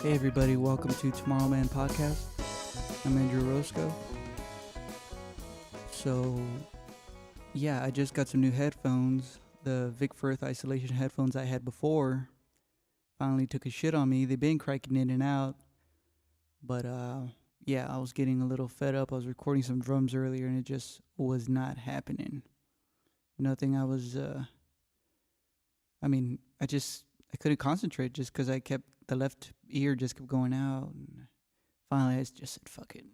Hey everybody, welcome to Tomorrowman podcast. I'm Andrew Roscoe. So, I just got some new headphones. The Vic Firth isolation headphones I had before finally took a shit on me. They've been cracking in and out. But, I was getting a little fed up. I was recording some drums earlier and it just was not happening. Nothing I was, I couldn't concentrate just because the left ear just kept going out. And finally, I just said, fuck it.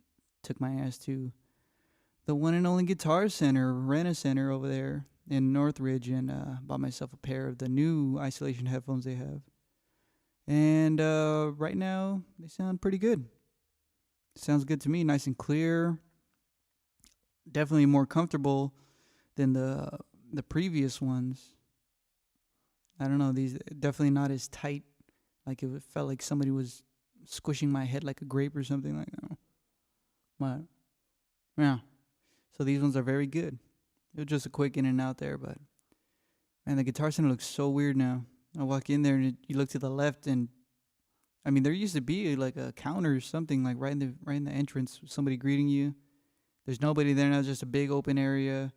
Took my ass to the one and only Guitar Center, Rent-A-Center over there in Northridge, and bought myself a pair of the new isolation headphones they have. And right now, they sound pretty good. Sounds good to me, nice and clear. Definitely more comfortable than the previous ones. I don't know, these definitely not as tight. Like it felt like somebody was squishing my head like a grape or something like that. But yeah, so these ones are very good. It was just a quick in and out there, but man, the Guitar Center looks so weird now. I walk in there and you look to the left, and I mean there used to be like a counter or something like right in the entrance, somebody greeting you. There's nobody there now, just a big open area.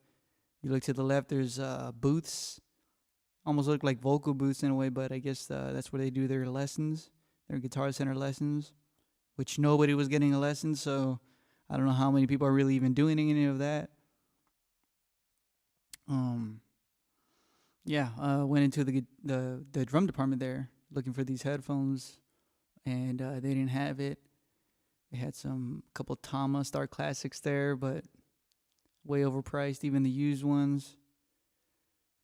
You look to the left, there's booths. Almost look like vocal booths in a way, but I guess that's where they do their lessons, their Guitar Center lessons, which nobody was getting a lesson, so I don't know how many people are really even doing any of that. Went into the drum department there looking for these headphones, and they didn't have it. They had couple Tama Star Classics there, but way overpriced, even the used ones.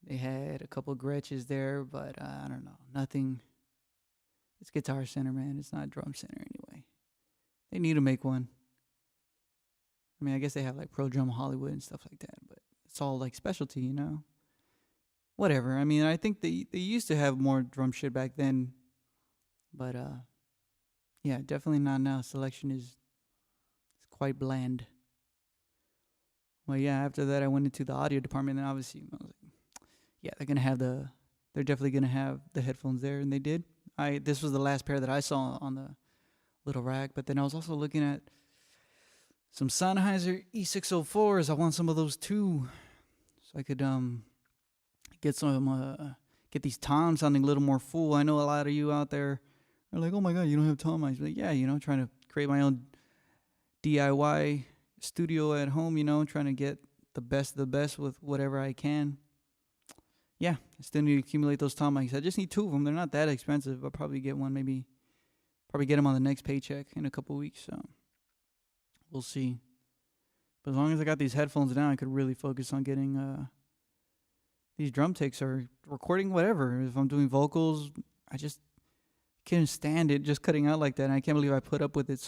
They had a couple Gretches there, but I don't know. Nothing. It's Guitar Center, man. It's not Drum Center anyway. They need to make one. I mean, I guess they have like Pro Drum Hollywood and stuff like that, but it's all like specialty, you know? Whatever. I mean, I think they used to have more drum shit back then, but definitely not now. Selection is quite bland. Well, after that, I went into the audio department, and obviously, I was like, they're definitely gonna have the headphones there, and they did. This was the last pair that I saw on the little rack, but then I was also looking at some Sennheiser E604s. I want some of those too, so I could get these toms sounding a little more full. I know a lot of you out there are like, oh my god, you don't have tom mics. Like, yeah, trying to create my own DIY studio at home, trying to get the best of the best with whatever I can. I still need to accumulate those tom mics. I just need 2 of them. They're not that expensive. I'll probably get one, probably get them on the next paycheck in a couple weeks. So we'll see. But as long as I got these headphones now, I could really focus on getting these drum takes or recording whatever. If I'm doing vocals, I just can't stand it just cutting out like that. And I can't believe I put up with it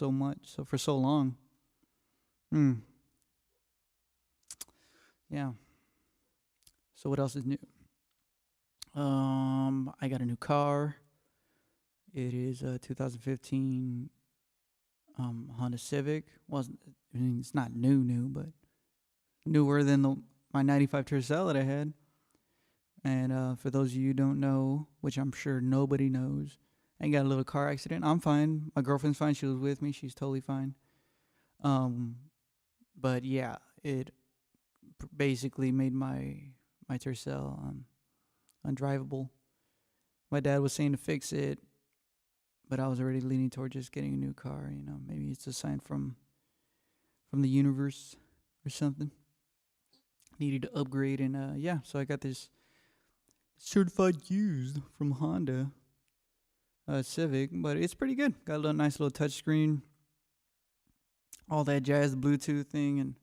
for so long. Yeah. So what else is new? I got a new car. It is a 2015 Honda Civic. It's not new, but newer than my 95 Tercel that I had. And for those of you who don't know, which I'm sure nobody knows, I got a little car accident. I'm fine. My girlfriend's fine. She was with me. She's totally fine. But it basically made my Tercel undrivable. My dad was saying to fix it, but I was already leaning toward just getting a new car. Maybe it's a sign from the universe or something. Needed to upgrade, and so I got this certified used from Honda Civic, but it's pretty good. Got a nice little touchscreen, all that jazz, Bluetooth thing,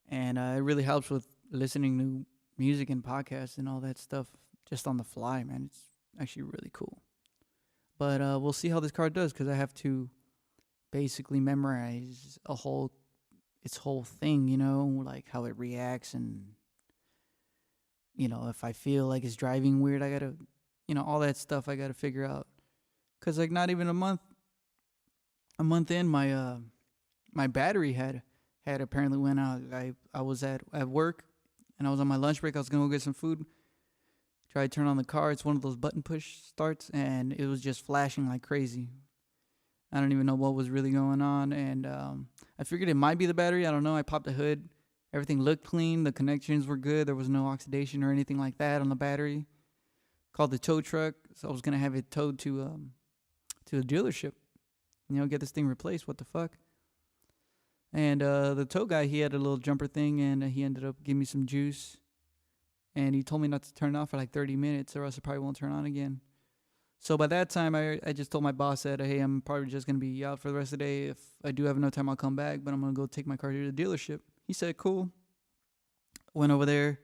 and it really helps with listening to music and podcasts and all that stuff just on the fly, man. It's actually really cool. But we'll see how this car does, because I have to basically memorize its whole thing, like how it reacts, and if I feel like it's driving weird, I gotta, all that stuff I gotta figure out. Because like not even a month in, my battery had apparently went out. I was at work, and I was on my lunch break. I was going to go get some food. Tried to turn on the car. It's one of those button push starts, and it was just flashing like crazy. I don't even know what was really going on. And I figured it might be the battery. I don't know. I popped the hood. Everything looked clean. The connections were good. There was no oxidation or anything like that on the battery. Called the tow truck. So I was going to have it towed to the dealership. Get this thing replaced. What the fuck? And the tow guy, he had a little jumper thing, and he ended up giving me some juice. And he told me not to turn it off for like 30 minutes or else it probably won't turn on again. So by that time, I just told my boss that, hey, I'm probably just going to be out for the rest of the day. If I do have enough time, I'll come back, but I'm going to go take my car to the dealership. He said, cool. Went over there,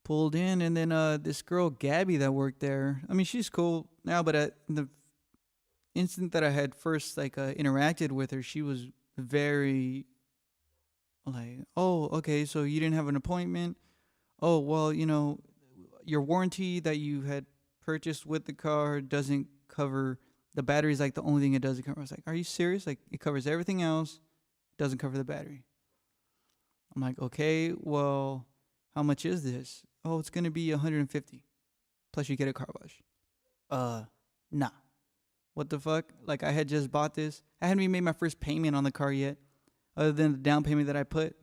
pulled in, and then this girl, Gabby, that worked there, I mean, she's cool now, but at the instant that I had first interacted with her, she was very like, oh, okay, so you didn't have an appointment? Oh, well, your warranty that you had purchased with the car doesn't cover the battery. Is like the only thing it doesn't cover. I was like, are you serious? Like, it covers everything else, doesn't cover the battery. I'm like, okay, well, how much is this? Oh, it's gonna be $150 plus you get a car wash. Nah. What the fuck? Like, I had just bought this. I hadn't even made my first payment on the car yet, other than the down payment that I put.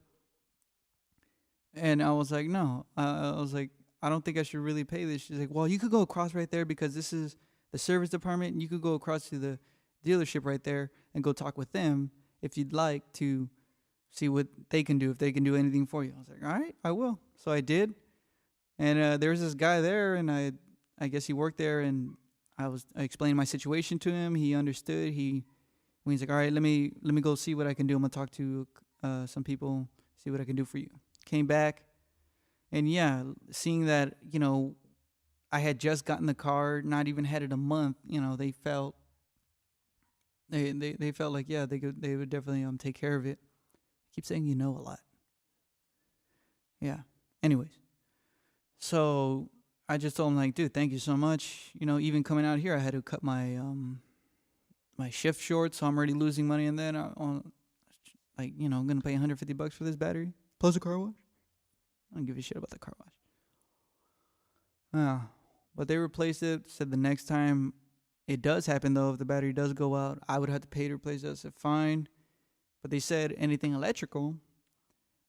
And I was like, no. I was like, I don't think I should really pay this. She's like, well, you could go across right there because this is the service department, and you could go across to the dealership right there and go talk with them if you'd like to see what they can do, if they can do anything for you. I was like, all right, I will. So I did. And there was this guy there, and I guess he worked there, and I explained my situation to him. He understood. He's like, all right, let me go see what I can do. I'm gonna talk to some people, see what I can do for you. Came back, and yeah, seeing that I had just gotten the car, not even had it a month. They felt they felt like, yeah, they would definitely take care of it. I keep saying a lot. Yeah. Anyways, so I just told him, like, dude, thank you so much. Even coming out here, I had to cut my my shift short, so I'm already losing money. And then I'm gonna pay $150 for this battery plus a car wash. I don't give a shit about the car wash. But they replaced it. Said the next time it does happen, though, if the battery does go out, I would have to pay to replace it. I said, fine. But they said anything electrical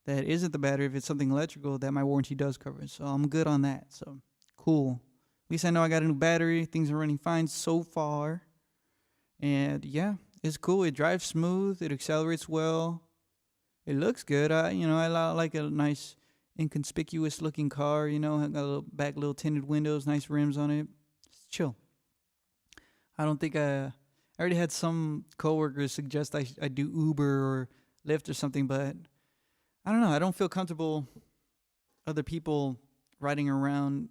that isn't the battery, if it's something electrical, that my warranty does cover it. So I'm good on that. So cool. At least I know I got a new battery. Things are running fine so far. And yeah, it's cool. It drives smooth. It accelerates well. It looks good. I like a nice inconspicuous looking car. Got a little tinted windows, nice rims on it. It's chill. I don't think I already had some coworkers suggest I do Uber or Lyft or something, but I don't know. I don't feel comfortable other people riding around,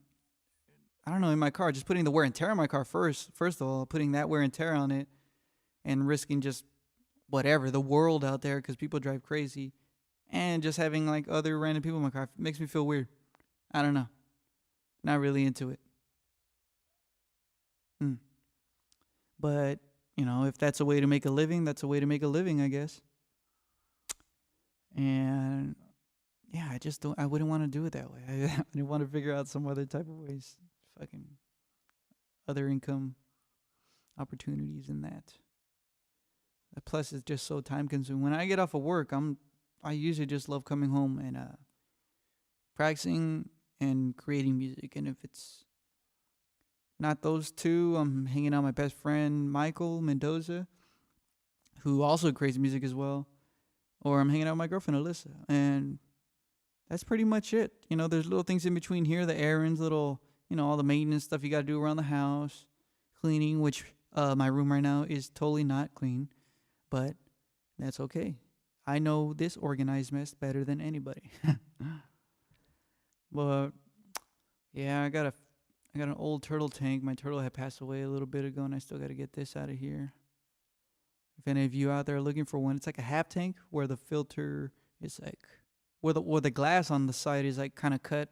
I don't know, in my car, just putting the wear and tear on my car first of all, putting that wear and tear on it and risking just whatever, the world out there, because people drive crazy, and just having like other random people in my car makes me feel weird. I don't know. Not really into it. But, if that's a way to make a living, that's a way to make a living, I guess. And yeah, I wouldn't want to do it that way. I didn't want to figure out some other type of ways, fucking other income opportunities in that. Plus, it's just so time consuming. When I get off of work, I usually just love coming home and practicing and creating music. And if it's not those two, I'm hanging out with my best friend Michael Mendoza, who also creates music as well. Or I'm hanging out with my girlfriend Alyssa, and that's pretty much it. There's little things in between here, the errands, little, all the maintenance stuff you got to do around the house, cleaning, which my room right now is totally not clean, but that's okay. I know this organized mess better than anybody. But yeah, I got an old turtle tank. My turtle had passed away a little bit ago, and I still got to get this out of here. If any of you out there are looking for one, it's like a half tank where the filter is like, where the glass on the side is like kind of cut,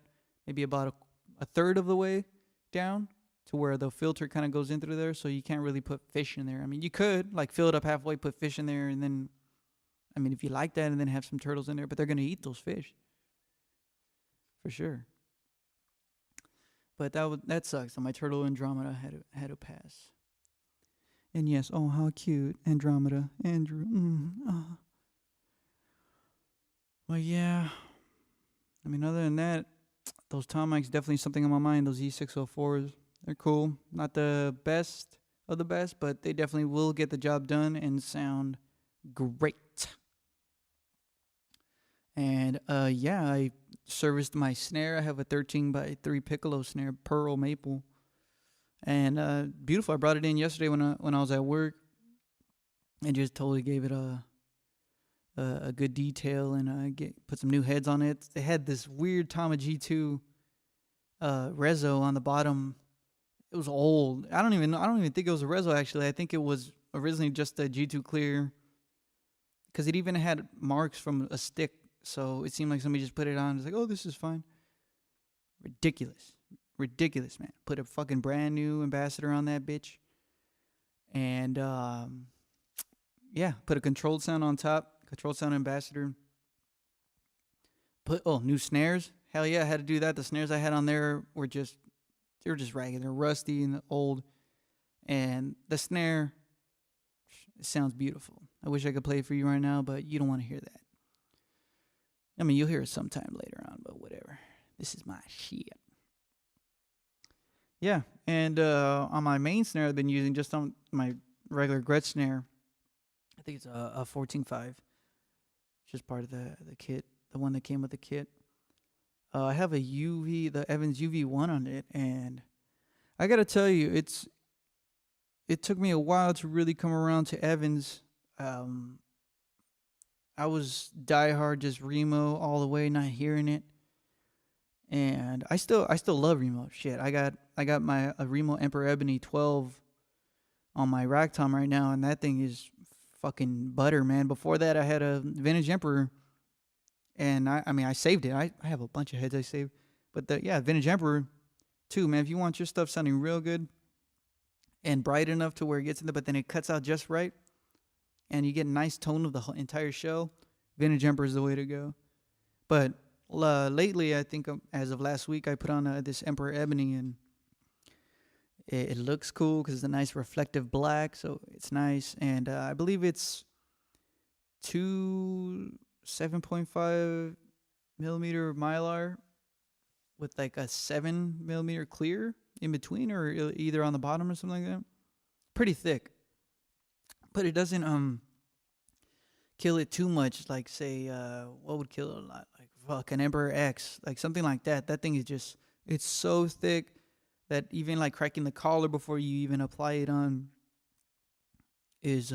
maybe about a third of the way down to where the filter kind of goes in through there, so you can't really put fish in there. I mean, you could like fill it up halfway, put fish in there, and then, I mean, if you like that, and then have some turtles in there, but they're gonna eat those fish for sure. But that sucks. So my turtle Andromeda had to pass. And yes, oh, how cute. Andromeda. Andrew. Well, yeah. I mean, other than that, those Tom mics definitely something on my mind. Those E604s, they're cool. Not the best of the best, but they definitely will get the job done and sound great. And yeah, I serviced my snare. I have a 13 by 3 piccolo snare, pearl maple, and beautiful. I brought it in yesterday when I was at work, and just totally gave it a good detail, and put some new heads on it. They had this weird Tama G2 reso on the bottom. It was old. I don't even think it was a reso actually. I think it was originally just a G2 clear, because it even had marks from a stick. So it seemed like somebody just put it on. It's like, oh, this is fine. Ridiculous, man. Put a fucking brand new ambassador on that bitch, and yeah, put a controlled sound on top. Controlled sound ambassador. Put new snares. Hell yeah, I had to do that. The snares I had on there were just ragged. They're rusty and old. And the snare, it sounds beautiful. I wish I could play it for you right now, but you don't want to hear that. I mean, you'll hear it sometime later on, but whatever. This is my shit. Yeah, and on my main snare I've been using, just on my regular Gretsch snare, I think it's a 14.5. Just part of the kit, the one that came with the kit. I have the Evans UV1 on it, and I gotta tell you, it took me a while to really come around to Evans. I was diehard just Remo all the way, not hearing it, and I still love Remo. Shit, I got my Remo Emperor Ebony 12 on my rack tom right now, and that thing is fucking butter, man. Before that, I had a Vintage Emperor, and I saved it. I have a bunch of heads I saved, but Vintage Emperor too, man. If you want your stuff sounding real good and bright enough to where it gets in there, but then it cuts out just right, and you get a nice tone of the whole entire show, Vintage Emperor is the way to go. But lately, I think as of last week, I put on this Emperor Ebony, and it looks cool because it's a nice reflective black, so it's nice. And I believe it's 2 7.5 millimeter Mylar with like a 7 millimeter clear in between, or either on the bottom or something like that. Pretty thick, but it doesn't kill it too much. Like, say, what would kill it a lot? Like fucking Emperor X, like something like that. That thing is just, it's so thick that even like cracking the collar before you even apply it on is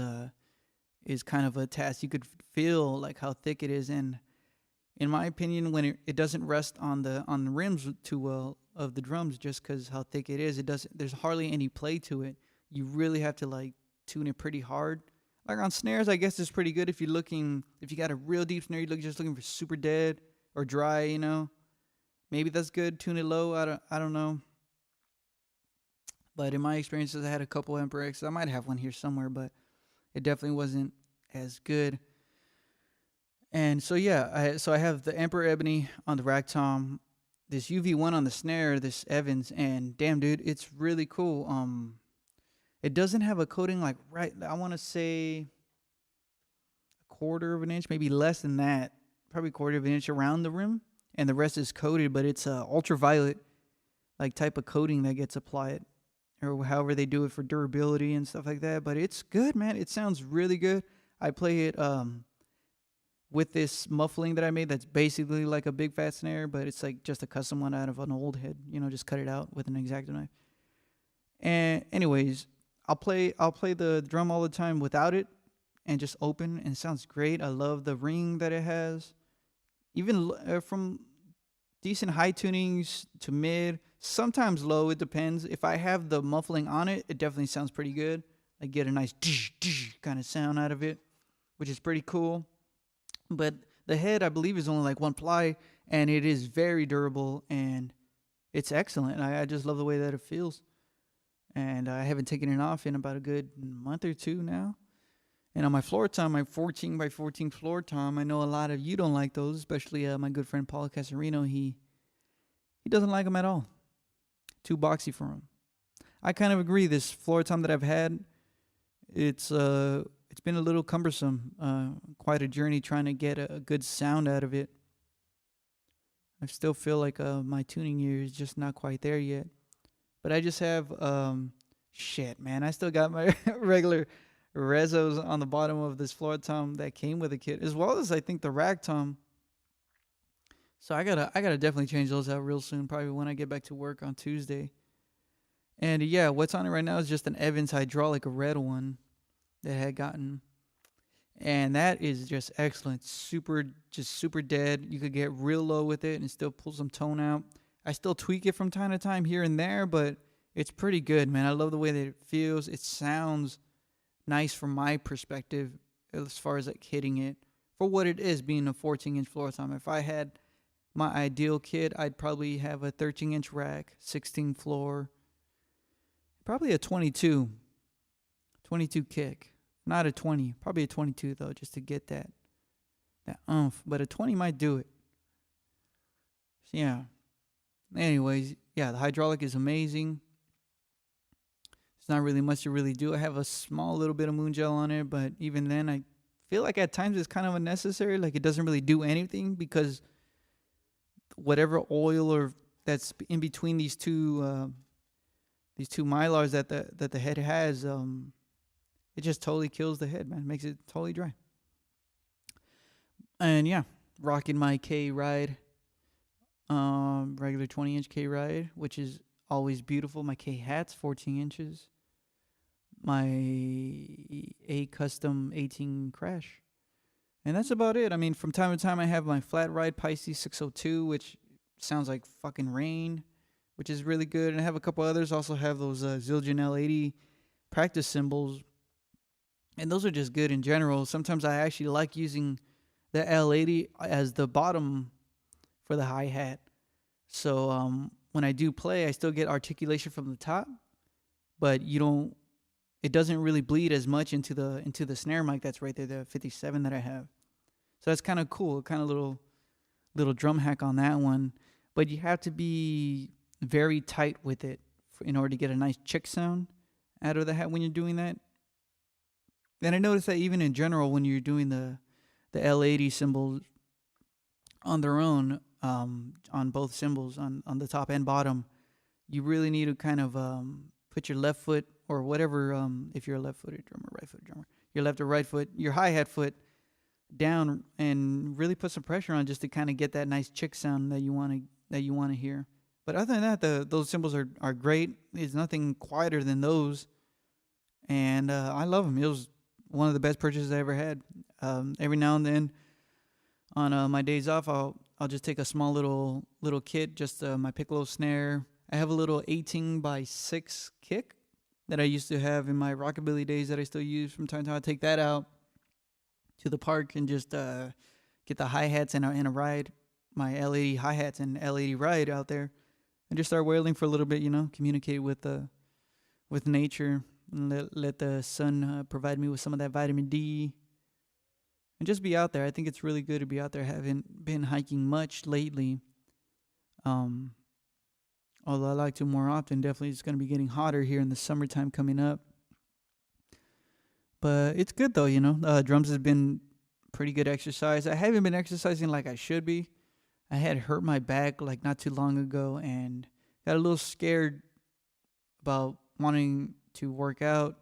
kind of a task. You could feel like how thick it is, and in my opinion, when it doesn't rest on the rims too well of the drums, just because how thick it is, there's hardly any play to it. You really have to like tune it pretty hard. Like on snares, I guess it's pretty good if you got a real deep snare, you're just looking for super dead or dry, you know. Maybe that's good. Tune it low. I don't know. But in my experiences, I had a couple Emperor X's. I might have one here somewhere, but it definitely wasn't as good. And so yeah, I have the Emperor Ebony on the rack tom, this UV1 on the snare, this Evans, and damn dude, it's really cool. It doesn't have a coating like I want to say a quarter of an inch, maybe less than that, probably a quarter of an inch around the rim, and the rest is coated, but it's a ultraviolet like type of coating that gets applied, or however they do it for durability and stuff like that. But it's good, man. It sounds really good. I play it with this muffling that I made that's basically like a big fat snare, but it's like just a custom one out of an old head, just cut it out with an X-Acto knife. And anyways, I'll play the drum all the time without it and just open, and it sounds great. I love the ring that it has. Even from decent high tunings to mid, sometimes low, it depends. If I have the muffling on it, it definitely sounds pretty good. I get a nice kind of sound out of it, which is pretty cool. But the head, I believe, is only like 1 ply, and it is very durable, and it's excellent. I just love the way that it feels. And I haven't taken it off in about a good month or two now. And on my floor tom, my 14 by 14 floor tom, I know a lot of you don't like those, especially my good friend Paul Casarino. He doesn't like them at all. Too boxy for him. I kind of agree. This floor tom that I've had, It's been a little cumbersome. Quite a journey trying to get a good sound out of it. I still feel like my tuning ear is just not quite there yet. But I just have shit, man. I still got my regular rezos on the bottom of this floor tom that came with the kit, as well as I think the rack tom. So I gotta definitely change those out real soon, probably when I get back to work on Tuesday. And yeah, what's on it right now is just an Evans hydraulic, a red one that I had gotten. And that is just excellent. Super dead. You could get real low with it and still pull some tone out. I still tweak it from time to time here and there, but it's pretty good, man. I love the way that it feels. It sounds nice from my perspective as far as like hitting it for what it is, being a 14-inch floor tom. If I had my ideal kit, I'd probably have a 13-inch rack, 16 floor, probably a 22 kick. Not a 20, probably a 22 though, just to get that oomph. But a 20 might do it. So yeah. Anyways, yeah, the hydraulic is amazing. It's not really much to really do. I have a small little bit of moon gel on it, but even then, I feel like at times it's kind of unnecessary. Like it doesn't really do anything because whatever oil or that's in between these two mylars that the head has, it just totally kills the head, man. Makes it totally dry. And yeah, rocking my K ride, regular 20-inch K ride, which is always beautiful. My K hat's 14 inches. My A custom 18 crash. And that's about it. I mean, from time to time, I have my flat ride Pisces 602, which sounds like fucking rain, which is really good. And I have a couple others. Also have those Zildjian L80 practice cymbals. And those are just good in general. Sometimes I actually like using the L80 as the bottom for the hi-hat. So when I do play, I still get articulation from the top, but it doesn't really bleed as much into the snare mic that's right there, the 57 that I have. So that's kind of cool, kind of little drum hack on that one. But you have to be very tight with it in order to get a nice chick sound out of the hat when you're doing that. And I noticed that even in general, when you're doing the L80 cymbals on their own, on both cymbals, on the top and bottom, you really need to kind of put your left foot or whatever, if you're a left-footed drummer, right-footed drummer, your left or right foot, your hi-hat foot down and really put some pressure on just to kind of get that nice chick sound that you want to hear. But other than that, those cymbals are great. There's nothing quieter than those, and I love them. It was one of the best purchases I ever had. Every now and then, on my days off, I'll just take a small little kit, just my piccolo snare. I have a little 18x6 kick that I used to have in my rockabilly days that I still use from time to time. I take that out to the park and just get the hi-hats and a ride, my L80 hi-hats and L80 ride out there, and just start wailing for a little bit, communicate with nature, and let the sun provide me with some of that vitamin D, and just be out there. I think it's really good to be out there. Haven't been hiking much lately, although I like to more often. Definitely it's going to be getting hotter here in the summertime coming up. But it's good though, drums has been pretty good exercise. I haven't been exercising like I should be. I had hurt my back like not too long ago and got a little scared about wanting to work out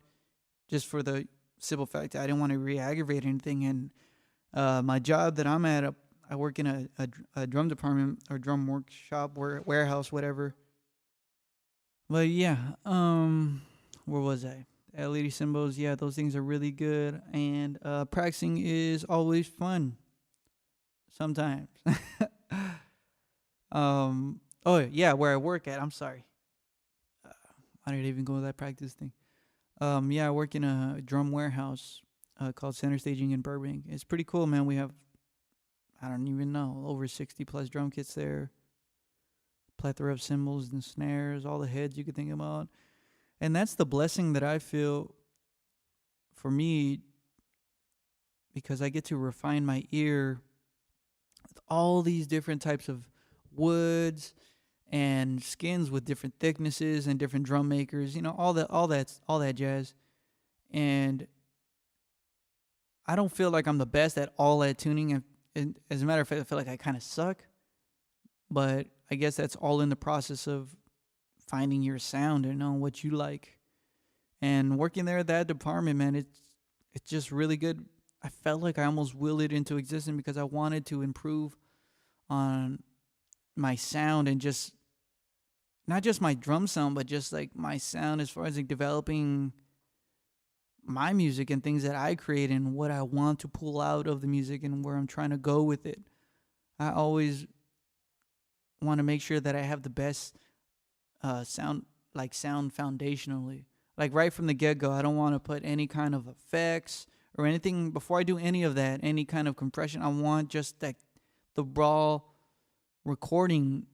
just for the simple fact that I didn't want to re-aggravate anything. And my job that I'm at, I work in a drum department or drum workshop, warehouse, whatever. But yeah, where was I? LED cymbals, yeah, those things are really good. And practicing is always fun. Sometimes. Oh yeah, where I work at. I'm sorry. I didn't even go to that practice thing. Yeah, I work in a drum warehouse called Center Staging in Burbank. It's pretty cool, man. We have, I don't even know, over 60 plus drum kits there. Plethora of cymbals and snares, all the heads you could think about. And that's the blessing that I feel for me, because I get to refine my ear with all these different types of woods and skins with different thicknesses and different drum makers, all that jazz. And I don't feel like I'm the best at all at tuning. And as a matter of fact, I feel like I kind of suck. But I guess that's all in the process of finding your sound and knowing what you like. And working there at that department, man, it's just really good. I felt like I almost willed it into existence because I wanted to improve on my sound and just not just my drum sound, but just like my sound as far as like developing my music and things that I create and what I want to pull out of the music and where I'm trying to go with it. I always want to make sure that I have the best sound foundationally. Like right from the get-go, I don't want to put any kind of effects or anything before I do any of that, any kind of compression. I want just like the raw recording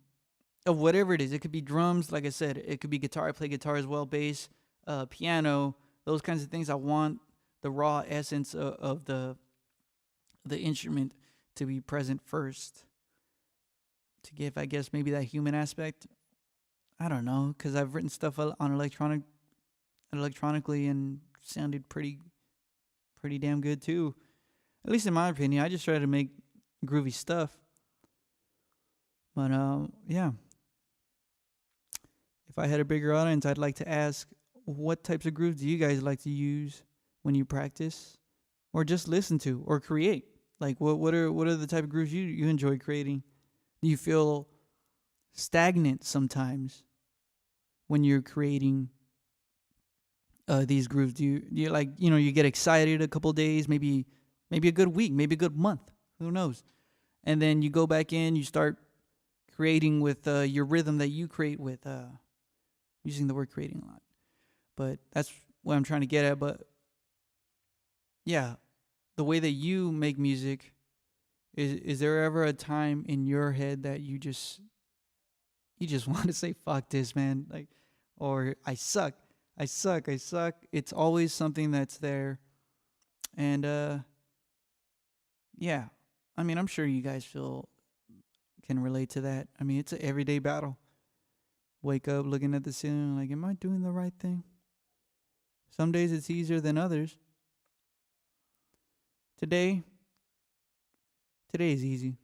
of whatever it is. It could be drums, like I said. It could be guitar. I play guitar as well, bass, piano, those kinds of things. I want the raw essence of the instrument to be present first, to give, I guess, maybe that human aspect. I don't know, because I've written stuff on electronically and sounded pretty damn good too. At least in my opinion. I just try to make groovy stuff. But yeah. If I had a bigger audience, I'd like to ask, what types of grooves do you guys like to use when you practice, or just listen to, or create? Like, what are the type of grooves you enjoy creating? Do you feel stagnant sometimes when you're creating these grooves? Do you like, you get excited a couple days, maybe a good week, maybe a good month, who knows? And then you go back in, you start creating with your rhythm that you create with, using the word creating a lot. But that's what I'm trying to get at. But yeah, the way that you make music, is there ever a time in your head that you just want to say, fuck this, man? Like, or I suck. It's always something that's there. And yeah, I mean, I'm sure you guys can relate to that. I mean, it's an everyday battle. Wake up looking at the ceiling like, am I doing the right thing? Some days it's easier than others. Today is easy.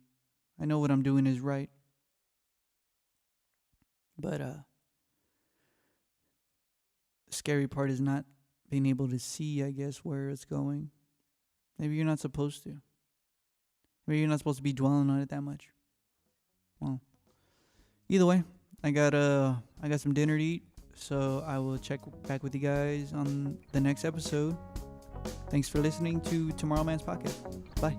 I know what I'm doing is right. But the scary part is not being able to see, I guess, where it's going. Maybe you're not supposed to. Maybe you're not supposed to be dwelling on it that much. Well, either way, I got some dinner to eat, so I will check back with you guys on the next episode. Thanks for listening to Tomorrowman's podcast. Bye.